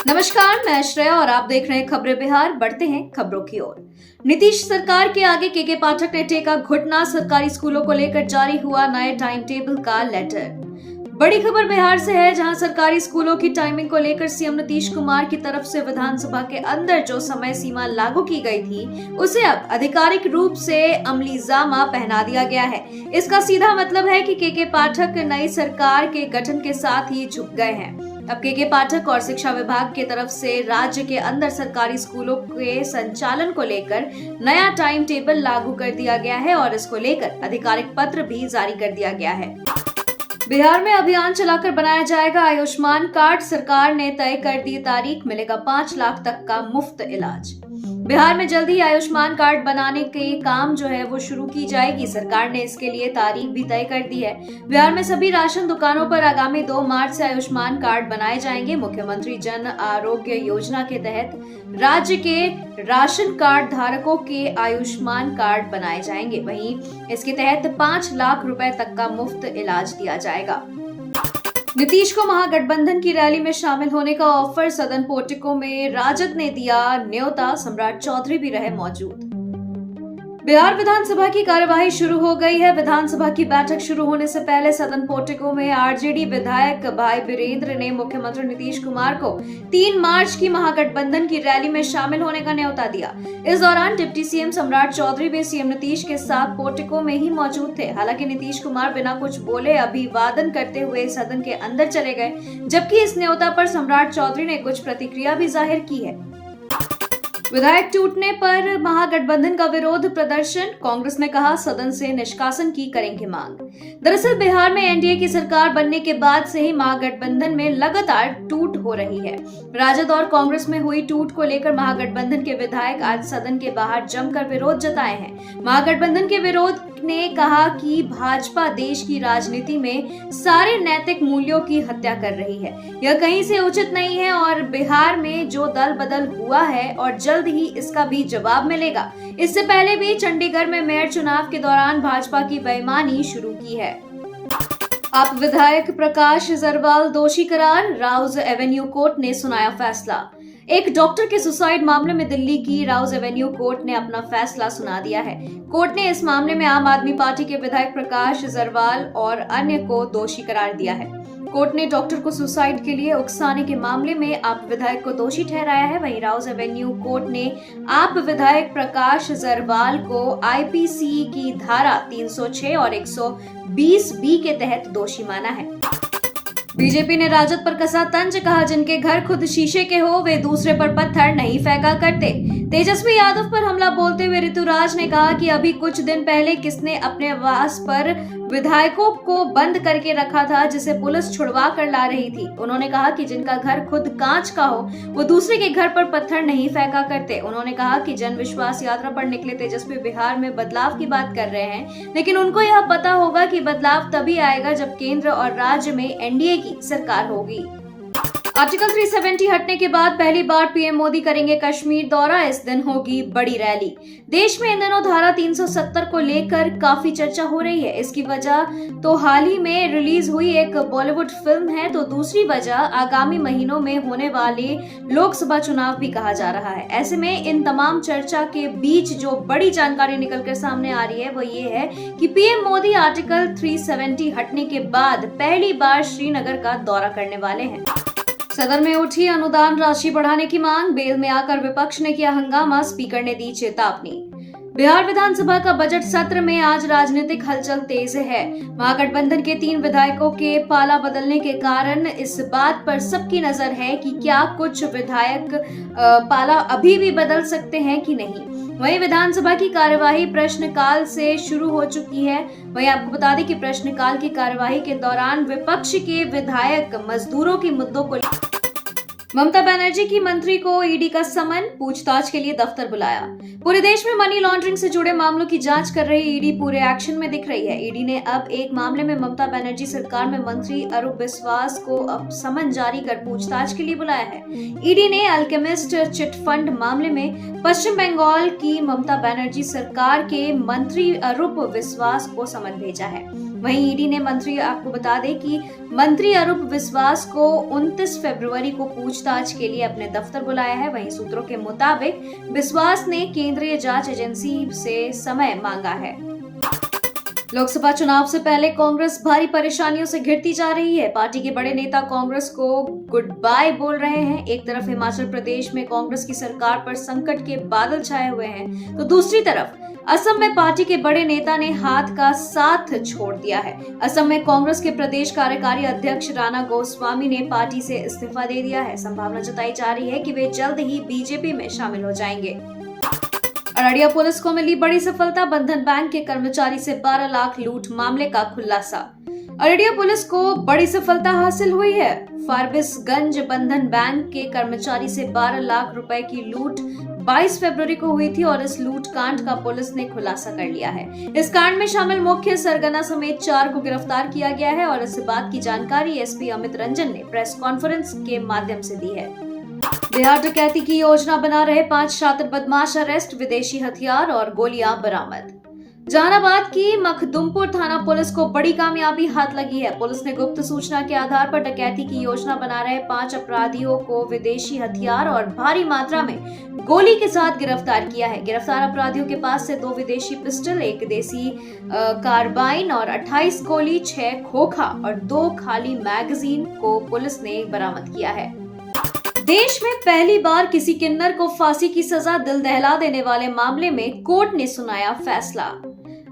नमस्कार, मैं श्रेया और आप देख रहे हैं खबरें बिहार। बढ़ते हैं खबरों की ओर। नीतीश सरकार के आगे के पाठक ने टेका घुटना। सरकारी स्कूलों को लेकर जारी हुआ नए टाइम टेबल का लेटर। बड़ी खबर बिहार से है, जहां सरकारी स्कूलों की टाइमिंग को लेकर सीएम नीतीश कुमार की तरफ से विधानसभा के अंदर जो समय सीमा लागू की गई थी, उसे अब आधिकारिक रूप से अमलीजामा पहना दिया गया है। इसका सीधा मतलब है कि के पाठक नई सरकार के गठन के साथ ही झुक गए हैं। अब के पाठक और शिक्षा विभाग की तरफ से राज्य के अंदर सरकारी स्कूलों के संचालन को लेकर नया टाइम टेबल लागू कर दिया गया है और इसको लेकर आधिकारिक पत्र भी जारी कर दिया गया है। बिहार में अभियान चलाकर बनाया जाएगा आयुष्मान कार्ड। सरकार ने तय कर दी तारीख, मिलेगा 5 लाख तक का मुफ्त इलाज। बिहार में जल्द ही आयुष्मान कार्ड बनाने के काम जो है वो शुरू की जाएगी। सरकार ने इसके लिए तारीख भी तय कर दी है। बिहार में सभी राशन दुकानों पर आगामी 2 मार्च से आयुष्मान कार्ड बनाए जाएंगे। मुख्यमंत्री जन आरोग्य योजना के तहत राज्य के राशन कार्ड धारकों के आयुष्मान कार्ड बनाए जाएंगे। वहीं इसके तहत 5 लाख रुपए तक का मुफ्त इलाज दिया जाएगा। नीतीश को महागठबंधन की रैली में शामिल होने का ऑफर। सदन पोर्टिको में राजद ने दिया न्योता। सम्राट चौधरी भी रहे मौजूद। बिहार विधानसभा की कार्यवाही शुरू हो गई है। विधानसभा की बैठक शुरू होने से पहले सदन पोर्टिको में आरजेडी विधायक भाई वीरेंद्र ने मुख्यमंत्री नीतीश कुमार को 3 मार्च की महागठबंधन की रैली में शामिल होने का न्योता दिया। इस दौरान डिप्टी सीएम सम्राट चौधरी भी सीएम नीतीश के साथ पोर्टिको में ही मौजूद थे। हालांकि नीतीश कुमार बिना कुछ बोले अभिवादन करते हुए सदन के अंदर चले गए, जबकि इस न्योता पर सम्राट चौधरी ने कुछ प्रतिक्रिया भी जाहिर की है। विधायक टूटने पर महागठबंधन का विरोध प्रदर्शन। कांग्रेस ने कहा सदन से निष्कासन की करेंगे मांग। दरअसल बिहार में एनडीए की सरकार बनने के बाद से ही महागठबंधन में लगातार टूट हो रही है। राजद और कांग्रेस में हुई टूट को लेकर महागठबंधन के विधायक आज सदन के बाहर जमकर विरोध जताए हैं। महागठबंधन के विरोध ने कहा कि भाजपा देश की राजनीति में सारे नैतिक मूल्यों की हत्या कर रही है। यह कहीं से उचित नहीं है और बिहार में जो दल बदल हुआ है और जल्द ही इसका भी जवाब मिलेगा। इससे पहले भी चंडीगढ़ में मेयर चुनाव के दौरान भाजपा की बेईमानी शुरू की है। आप विधायक प्रकाश जरवाल दोषी करार। राउज एवेन्यू कोर्ट ने सुनाया फैसला। एक डॉक्टर के सुसाइड मामले में दिल्ली की राउज एवेन्यू कोर्ट ने अपना फैसला सुना दिया है। कोर्ट ने इस मामले में आम आदमी पार्टी के विधायक प्रकाश जरवाल और अन्य को दोषी करार दिया है। कोर्ट ने डॉक्टर को सुसाइड के लिए उकसाने के मामले में आप विधायक को दोषी ठहराया है। वहीं राउज एवेन्यू कोर्ट ने आप विधायक प्रकाश जरवाल को आईपीसी की धारा 306 और 120 बी के तहत दोषी माना है। बीजेपी ने राजद पर कसा तंज। कहा जिनके घर खुद शीशे के हो वे दूसरे पर पत्थर नहीं फेंका करते। तेजस्वी यादव पर हमला बोलते हुए ऋतुराज ने कहा कि अभी कुछ दिन पहले किसने अपने आवास पर विधायकों को बंद करके रखा था, जिसे पुलिस छुड़वा कर ला रही थी। उन्होंने कहा कि जिनका घर खुद कांच का हो वो दूसरे के घर पर पत्थर नहीं फेंका करते। उन्होंने कहा कि जन विश्वास यात्रा पर निकले तेजस्वी बिहार में बदलाव की बात कर रहे हैं, लेकिन उनको यह पता होगा कि बदलाव तभी आएगा जब केंद्र और राज्य में एनडीए की सरकार होगी। आर्टिकल 370 हटने के बाद पहली बार पीएम मोदी करेंगे कश्मीर दौरा। इस दिन होगी बड़ी रैली। देश में इन दिनों धारा 370 को लेकर काफी चर्चा हो रही है। इसकी वजह तो हाल ही में रिलीज हुई एक बॉलीवुड फिल्म है, तो दूसरी वजह आगामी महीनों में होने वाले लोकसभा चुनाव भी कहा जा रहा है। ऐसे में इन तमाम चर्चा के बीच जो बड़ी जानकारी निकलकर सामने आ रही है वो ये है कि पीएम मोदी आर्टिकल 370 हटने के बाद पहली बार श्रीनगर का दौरा करने वाले हैं। सदन में उठी अनुदान राशि बढ़ाने की मांग। बेल में आकर विपक्ष ने किया हंगामा। स्पीकर ने दी चेतावनी। बिहार विधानसभा का बजट सत्र में आज राजनीतिक हलचल तेज है। महागठबंधन के 3 विधायकों के पाला बदलने के कारण इस बात पर सबकी नजर है कि क्या कुछ विधायक पाला अभी भी बदल सकते हैं कि नहीं। वहीं विधानसभा की कार्यवाही प्रश्नकाल से शुरू हो चुकी है। वहीं आपको बता दें कि प्रश्नकाल की कार्यवाही के दौरान विपक्ष के विधायक मजदूरों के मुद्दों को ममता बनर्जी की मंत्री को ईडी का समन। पूछताछ के लिए दफ्तर बुलाया। पूरे देश में मनी लॉन्ड्रिंग से जुड़े मामलों की जांच कर रही ईडी पूरे एक्शन में दिख रही है। ईडी ने अब एक मामले में ममता बनर्जी सरकार में मंत्री अरूप विश्वास को अब समन जारी कर पूछताछ के लिए बुलाया है। ईडी ने अल्केमिस्ट चिटफंड मामले में पश्चिम बंगाल की ममता बनर्जी सरकार के मंत्री अरूप विश्वास को समन भेजा है। वहीं ईडी ने आपको बता दें कि मंत्री अरूप विश्वास को 29 फरवरी को पूछताछ के लिए अपने दफ्तर बुलाया है। वहीं सूत्रों के मुताबिक विश्वास ने केंद्रीय जांच एजेंसी से समय मांगा है। लोकसभा चुनाव से पहले कांग्रेस भारी परेशानियों से घिरती जा रही है। पार्टी के बड़े नेता कांग्रेस को गुड बाय बोल रहे हैं। एक तरफ हिमाचल प्रदेश में कांग्रेस की सरकार पर संकट के बादल छाए हुए हैं, तो दूसरी तरफ असम में पार्टी के बड़े नेता ने हाथ का साथ छोड़ दिया है। असम में कांग्रेस के प्रदेश कार्यकारी अध्यक्ष राणा गोस्वामी ने पार्टी से इस्तीफा दे दिया है। संभावना जताई जा रही है कि वे जल्द ही बीजेपी में शामिल हो जाएंगे। अररिया पुलिस को मिली बड़ी सफलता, बंधन बैंक के कर्मचारी से 12 लाख लूट मामले का खुलासा। अररिया पुलिस को बड़ी सफलता हासिल हुई है। फारबिसगंज बंधन बैंक के कर्मचारी से 12 लाख रुपए की लूट 22 फरवरी को हुई थी और इस लूट कांड का पुलिस ने खुलासा कर लिया है। इस कांड में शामिल मुख्य सरगना समेत 4 को गिरफ्तार किया गया है और इस बात की जानकारी एसपी अमित रंजन ने प्रेस कॉन्फ्रेंस के माध्यम से दी है। बिहार डकैती की योजना बना रहे 5 शातिर बदमाश अरेस्ट, विदेशी हथियार और गोलियां बरामद। जहानाबाद की मखदुमपुर थाना पुलिस को बड़ी कामयाबी हाथ लगी है। पुलिस ने गुप्त सूचना के आधार पर डकैती की योजना बना रहे 5 अपराधियों को विदेशी हथियार और भारी मात्रा में गोली के साथ गिरफ्तार किया है। गिरफ्तार अपराधियों के पास से 2 विदेशी पिस्टल, 1 देसी कार्बाइन और 28 गोली, 6 खोखा और 2 खाली मैगजीन को पुलिस ने बरामद किया है। देश में पहली बार किसी किन्नर को फांसी की सजा दिल दहला देने वाले मामले में कोर्ट ने सुनाया फैसला।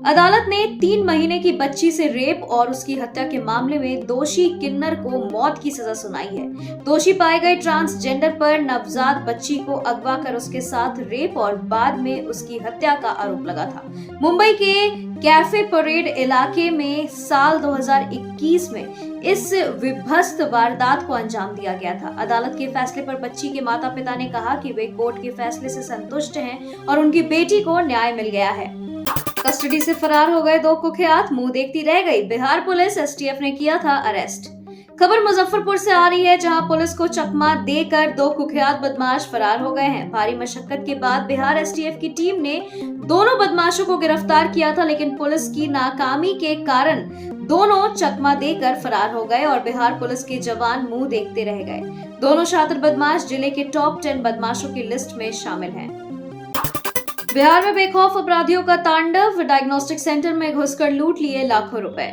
अदालत ने 3 महीने की बच्ची से रेप और उसकी हत्या के मामले में दोषी किन्नर को मौत की सजा सुनाई है। दोषी पाए गए ट्रांसजेंडर पर नवजात बच्ची को अगवा कर उसके साथ रेप और बाद में उसकी हत्या का आरोप लगा था। मुंबई के कैफे परेड इलाके में साल 2021 में इस विभत्स वारदात को अंजाम दिया गया था। अदालत के फैसले पर बच्ची के माता पिता ने कहा कि वे कोर्ट के फैसले से संतुष्ट हैं और उनकी बेटी को न्याय मिल गया है। कस्टडी से फरार हो गए 2 कुख्यात, मुंह देखती रह गई। बिहार पुलिस, एसटीएफ ने किया था अरेस्ट। खबर मुजफ्फरपुर से आ रही है, जहां पुलिस को चकमा देकर 2 कुख्यात बदमाश फरार हो गए हैं। भारी मशक्कत के बाद बिहार एसटीएफ की टीम ने दोनों बदमाशों को गिरफ्तार किया था, लेकिन पुलिस की नाकामी के कारण दोनों चकमा देकर फरार हो गए और बिहार पुलिस के जवान मुंह देखते रह गए। दोनों शातिर बदमाश जिले के टॉप 10 बदमाशों की लिस्ट में शामिल हैं। बिहार में बेखौफ अपराधियों का तांडव, डायग्नोस्टिक सेंटर में घुसकर लूट लिए लाखों रुपए।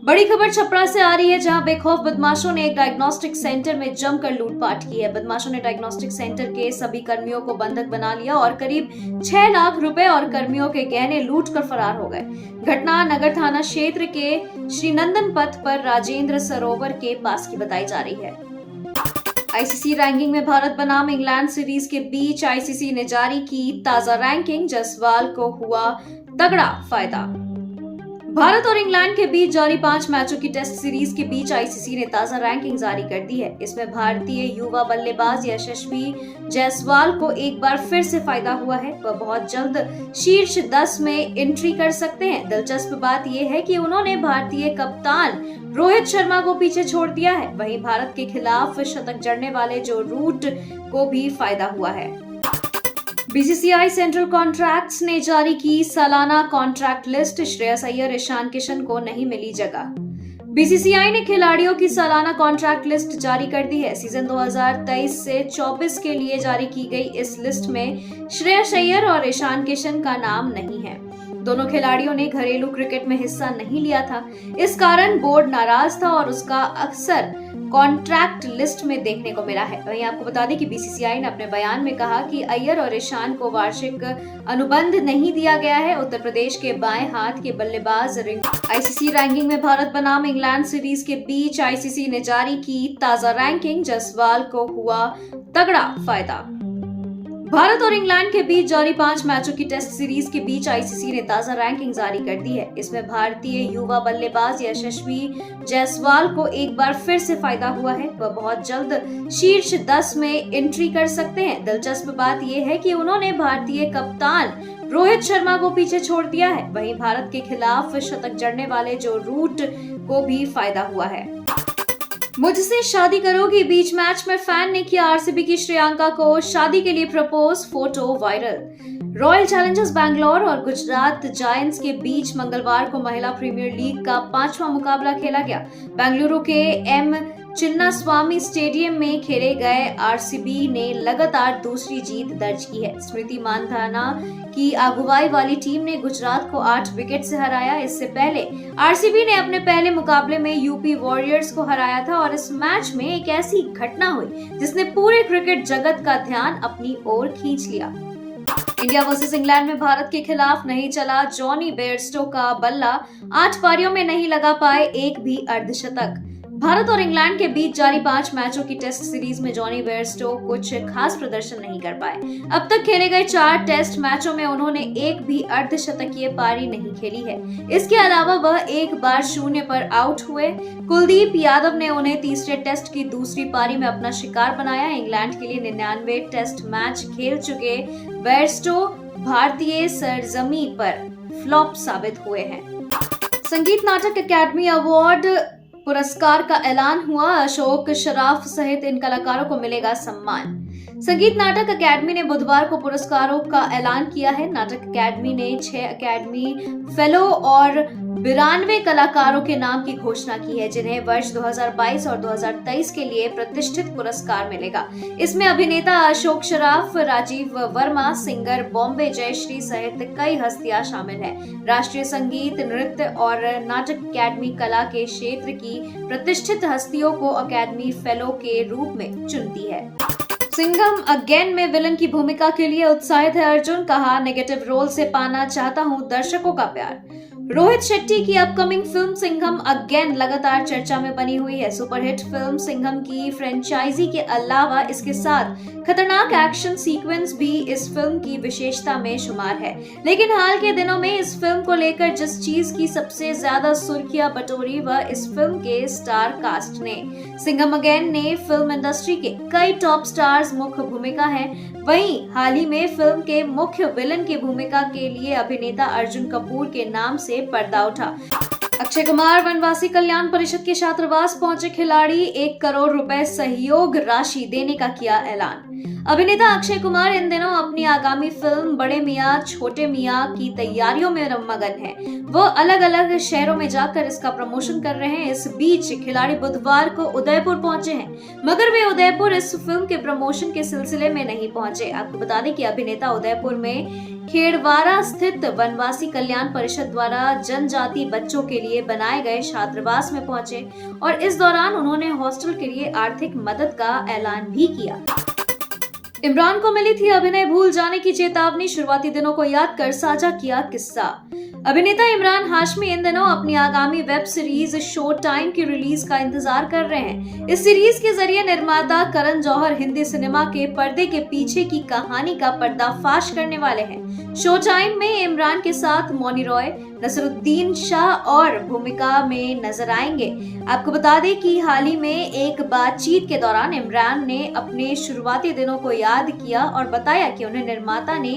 बड़ी खबर छपरा से आ रही है, जहां बेखौफ बदमाशों ने एक डायग्नोस्टिक सेंटर में जमकर लूटपाट की है। बदमाशों ने डायग्नोस्टिक सेंटर के सभी कर्मियों को बंधक बना लिया और करीब 6 लाख रुपए और कर्मियों के गहने लूट कर फरार हो गए। घटना नगर थाना क्षेत्र के श्रीनंदन पथ पर राजेंद्र सरोवर के पास की बताई जा रही है। आईसीसी रैंकिंग में भारत बनाम इंग्लैंड सीरीज के बीच आईसीसी ने जारी की ताजा रैंकिंग, जायसवाल को हुआ तगड़ा फायदा। भारत और इंग्लैंड के बीच जारी 5 मैचों की टेस्ट सीरीज के बीच आईसीसी ने ताजा रैंकिंग जारी कर दी है। इसमें भारतीय युवा बल्लेबाज यशस्वी जायसवाल को एक बार फिर से फायदा हुआ है। वह बहुत जल्द शीर्ष 10 में एंट्री कर सकते हैं। दिलचस्प बात यह है कि उन्होंने भारतीय कप्तान रोहित शर्मा को पीछे छोड़ दिया है। वहीं भारत के खिलाफ शतक जड़ने वाले जो रूट को भी फायदा हुआ है। बीसीसीआई सेंट्रल कॉन्ट्रैक्ट्स ने जारी की सालाना कॉन्ट्रैक्ट लिस्ट, श्रेयस अय्यर, ईशान किशन को नहीं मिली जगह। बीसीसीआई ने खिलाड़ियों की सालाना कॉन्ट्रैक्ट लिस्ट जारी कर दी है। सीजन 2023 से 24 के लिए जारी की गई इस लिस्ट में श्रेयस अय्यर और ईशान किशन का नाम नहीं है। दोनों खिलाड़ियों ने घरेलू क्रिकेट में हिस्सा नहीं लिया था, इस कारण बोर्ड नाराज था और उसका अक्सर कॉन्ट्रैक्ट लिस्ट में देखने को मिला है। वहीं आपको बता दें कि बीसीसीआई ने अपने बयान में कहा कि अय्यर और ईशान को वार्षिक अनुबंध नहीं दिया गया है। उत्तर प्रदेश के बाएं हाथ के बल्लेबाज आईसीसी रैंकिंग में भारत बनाम इंग्लैंड सीरीज के बीच आईसीसी ने जारी की ताजा रैंकिंग, जायसवाल को हुआ तगड़ा फायदा। भारत और इंग्लैंड के बीच जारी 5 मैचों की टेस्ट सीरीज के बीच आईसीसी ने ताजा रैंकिंग जारी कर दी है। इसमें भारतीय युवा बल्लेबाज यशस्वी जायसवाल को एक बार फिर से फायदा हुआ है। वह बहुत जल्द शीर्ष 10 में एंट्री कर सकते हैं। दिलचस्प बात यह है कि उन्होंने भारतीय कप्तान रोहित शर्मा को पीछे छोड़ दिया है। वहीं भारत के खिलाफ शतक जड़ने वाले जो रूट को भी फायदा हुआ है। मुझसे शादी करोगी, बीच मैच में फैन ने किया आरसीबी की श्रेयांका को शादी के लिए propose, photo viral. Royal Challengers Bangalore और गुजरात जायंट्स के बीच मंगलवार को महिला प्रीमियर लीग का 5वां मुकाबला खेला गया। बेंगलुरु के एम चिन्नास्वामी स्टेडियम में खेले गए आरसीबी ने लगातार दूसरी जीत दर्ज की है। स्मृति मानधना की अगुवाई वाली टीम ने गुजरात को 8 विकेट से हराया। इससे पहले आरसीबी ने अपने पहले मुकाबले में यूपी वॉरियर्स को हराया था और इस मैच में एक ऐसी घटना हुई जिसने पूरे क्रिकेट जगत का ध्यान अपनी ओर खींच लिया। इंडिया वर्सेस इंग्लैंड में भारत के खिलाफ नहीं चला जॉनी बेयरस्टो का बल्ला, 8 पारियों में नहीं लगा पाए एक भी अर्धशतक। भारत और इंग्लैंड के बीच जारी 5 मैचों की टेस्ट सीरीज में जॉनी बेयरस्टो कुछ खास प्रदर्शन नहीं कर पाए। अब तक खेले गए 4 टेस्ट मैचों में उन्होंने एक भी अर्धशतकीय पारी नहीं खेली है। इसके अलावा वह एक बार 0 पर आउट हुए। कुलदीप यादव ने उन्हें तीसरे टेस्ट की दूसरी पारी में अपना शिकार बनाया। इंग्लैंड के लिए 99 टेस्ट मैच खेल चुके बेयरस्टो भारतीय सरजमी पर फ्लॉप साबित हुए हैं। संगीत नाटक अकादमी अवार्ड पुरस्कार का ऐलान हुआ। अशोक शराफ सहित इन कलाकारों को मिलेगा सम्मान। संगीत नाटक अकादमी ने बुधवार को पुरस्कारों का ऐलान किया है। नाटक अकादमी ने 6 अकादमी फेलो और 92 कलाकारों के नाम की घोषणा की है जिन्हें वर्ष 2022 और 2023 के लिए प्रतिष्ठित पुरस्कार मिलेगा। इसमें अभिनेता अशोक शराफ, राजीव वर्मा, सिंगर बॉम्बे जयश्री सहित कई हस्तियां शामिल हैं। राष्ट्रीय संगीत, नृत्य और नाटक अकादमी कला के क्षेत्र की प्रतिष्ठित हस्तियों को अकादमी फेलो के रूप में चुनती है। सिंघम अगेन में विलन की भूमिका के लिए उत्साहित है अर्जुन। कहा, नेगेटिव रोल से पाना चाहता हूं दर्शकों का प्यार। रोहित शेट्टी की अपकमिंग फिल्म सिंघम अगेन लगातार चर्चा में बनी हुई है। सुपरहिट फिल्म सिंघम की फ्रेंचाइजी के अलावा इसके साथ खतरनाक एक्शन सीक्वेंस भी इस फिल्म की विशेषता में शुमार है। लेकिन हाल के दिनों में इस फिल्म को लेकर जिस चीज की सबसे ज्यादा सुर्खियां बटोरी वह इस फिल्म के स्टार कास्ट ने। सिंघम अगेन ने फिल्म इंडस्ट्री के कई टॉप स्टार्स मुख्य भूमिका है। वहीं हाल ही में फिल्म के मुख्य विलन की भूमिका के लिए अभिनेता अर्जुन कपूर के नाम से पर्दा उठा। अक्षय कुमार वनवासी कल्याण परिषद के छात्रावास पहुंचे खिलाड़ी 1 करोड़ रुपए सहयोग राशि देने का किया ऐलान। अभिनेता अक्षय कुमार इन दिनों अपनी आगामी फिल्म बड़े मियां छोटे मियां की तैयारियों में मगन हैं। वो अलग अलग शहरों में जाकर इसका प्रमोशन कर रहे हैं। इस बीच खिलाड़ी बुधवार को उदयपुर पहुंचे हैं, मगर वे उदयपुर इस फिल्म के प्रमोशन के सिलसिले में नहीं पहुंचे। आपको बता दें कि अभिनेता उदयपुर में खेड़वारा स्थित वनवासी कल्याण परिषद द्वारा जनजाति बच्चों के लिए बनाए गए छात्रावास में पहुंचे और इस दौरान उन्होंने हॉस्टल के लिए आर्थिक मदद का ऐलान भी किया। इमरान को मिली थी अभिनय भूल जाने की चेतावनी, शुरुआती दिनों को याद कर साझा किया किस्सा। अभिनेता इमरान हाशमी इन दिनों अपनी आगामी वेब सीरीज शो टाइम की रिलीज का इंतजार कर रहे हैं। इस सीरीज के जरिए निर्माता करण जौहर हिंदी सिनेमा के पर्दे के पीछे की कहानी का पर्दाफाश करने वाले हैं। शो टाइम में इमरान के साथ मौनी रॉय, नसरुद्दीन शाह और भूमिका में नजर आएंगे। आपको बता दें कि हाल ही में एक बातचीत के दौरान इमरान ने अपने शुरुआती दिनों को याद किया और बताया कि उन्हें निर्माता ने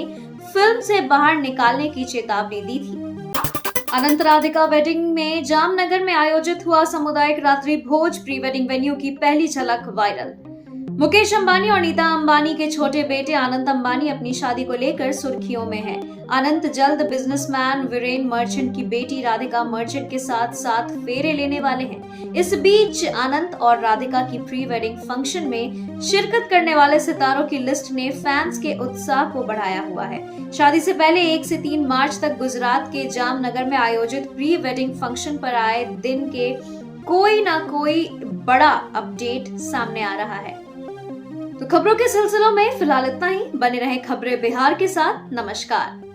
फिल्म से बाहर निकालने की चेतावनी दी थी। अनंत राधिका वेडिंग में जामनगर में आयोजित हुआ सामुदायिक रात्रि भोज, प्री वेडिंग वेन्यू की पहली झलक वायरल। मुकेश अंबानी और नीता अंबानी के छोटे बेटे अनंत अंबानी अपनी शादी को लेकर सुर्खियों में हैं। अनंत जल्द बिजनेसमैन वीरेन मर्चेंट की बेटी राधिका मर्चेंट के साथ 7 फेरे लेने वाले हैं। इस बीच अनंत और राधिका की प्री वेडिंग फंक्शन में शिरकत करने वाले सितारों की लिस्ट ने फैंस के उत्साह को बढ़ाया हुआ है। शादी से पहले 1 से 3 मार्च तक गुजरात के जामनगर में आयोजित प्री वेडिंग फंक्शन पर आए दिन के कोई ना कोई बड़ा अपडेट सामने आ रहा है। तो खबरों के सिलसिलों में फिलहाल इतना ही। बने रहें खबरें बिहार के साथ। नमस्कार।